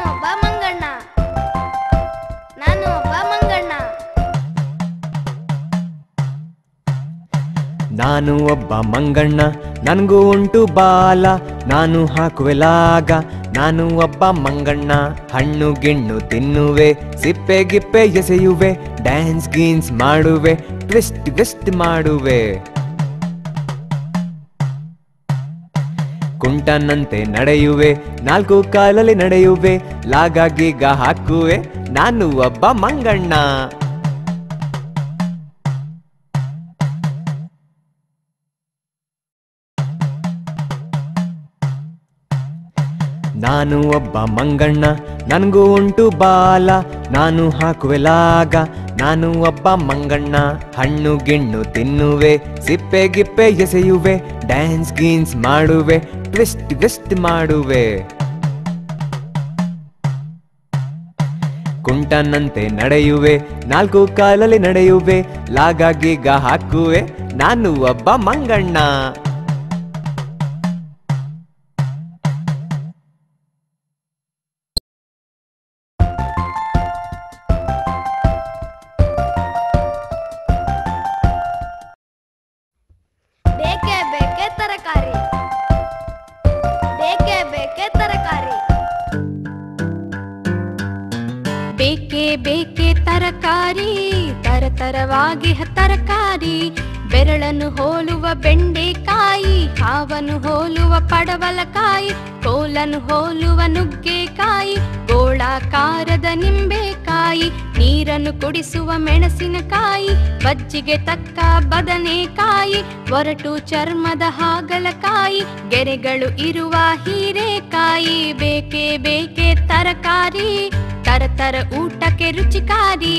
ಒಬ್ಬ ಮಂಗಣ್ಣ. ನಾನು ಒಬ್ಬ ಮಂಗಣ್ಣ. ನಾನು ಒಬ್ಬ ಮಂಗಣ್ಣ, ನನಗೂ ಉಂಟು ಬಾಲ, ನಾನು ಹಾಕುವೆ ಲಾಗ. ನಾನು ಒಬ್ಬ ಮಂಗಣ್ಣ, ಹಣ್ಣು ಗಿಣ್ಣು ತಿನ್ನುವೆ, ಸಿಪ್ಪೆ ಗಿಪ್ಪೆ ಎಸೆಯುವೆ, ಡ್ಯಾನ್ಸ್ ಗೀನ್ಸ್ ಮಾಡುವೆ, ಟ್ವಿಸ್ಟ್ ಟ್ವಿಸ್ಟ್ ಮಾಡುವೆ. ಕುಂಟನಂತೆ ನಡೆಯುವೆ, ನಾಲ್ಕು ಕಾಲಲ್ಲಿ ನಡೆಯುವೆ, ಲಾಗ ಗೀಗ ಹಾಕುವೆ, ನಾನು ಒಬ್ಬ ಮಂಗಣ್ಣ. ನಾನು ಒಬ್ಬ ಮಂಗಣ್ಣ, ನನಗೂ ಉಂಟು ಬಾಲ, ನಾನು ಹಾಕುವೆ ಲಾಗ. ನಾನು ಒಬ್ಬ ಮಂಗಣ್ಣ, ಹಣ್ಣು ಗಿಣ್ಣು ತಿನ್ನುವೆ, ಸಿಪ್ಪೆ ಗಿಪ್ಪೆ ಎಸೆಯುವೆ, ಡ್ಯಾನ್ಸ್ ಗೀನ್ಸ್ ಮಾಡುವೆ, ಟ್ವಿಸ್ಟ್ ಟ್ವಿಸ್ಟ್ ಮಾಡುವೆ. ಕುಂಟನಂತೆ ನಡೆಯುವೆ, ನಾಲ್ಕು ಕಾಲಲ್ಲಿ ನಡೆಯುವೆ, ಲಾಗ ಗೀಗ ಹಾಕುವೆ, ನಾನು ಒಬ್ಬ ಮಂಗಣ್ಣ. ಬೇಕೇ ಬೇಕೇ ತರಕಾರಿ, ಬೇಕೇ ಬೇಕೇ ತರಕಾರಿ. ಬೇಕೇ ಬೇಕೇ ತರಕಾರಿ, ತರತರವಾಗಿ ತರಕಾರಿ. ಬೆರಳನ್ನು ಹೋಲುವ ಬೆಂಡೆಕಾಯಿ, ಹಾವನ್ನು ಹೋಲುವ ಪಡವಲಕಾಯಿ, ಕೋಲನ್ನು ಹೋಲುವ ನುಗ್ಗೆಕಾಯಿ, ಗೋಳಾಕಾರದ ನಿಂಬೆಕಾಯಿ, ನೀರನ್ನು ಕುಡಿಸುವ ಮೆಣಸಿನಕಾಯಿ, ಬಜ್ಜಿಗೆ ತಕ್ಕ ಬದನೆಕಾಯಿ, ಒರಟು ಚರ್ಮದ ಹಾಗಲಕಾಯಿ, ಗೆರೆಗಳು ಇರುವ ಹೀರೆಕಾಯಿ. ಬೇಕೇ ಬೇಕೇ ತರಕಾರಿ, ತರತರ ಊಟಕ್ಕೆ ರುಚಿಕಾರಿ.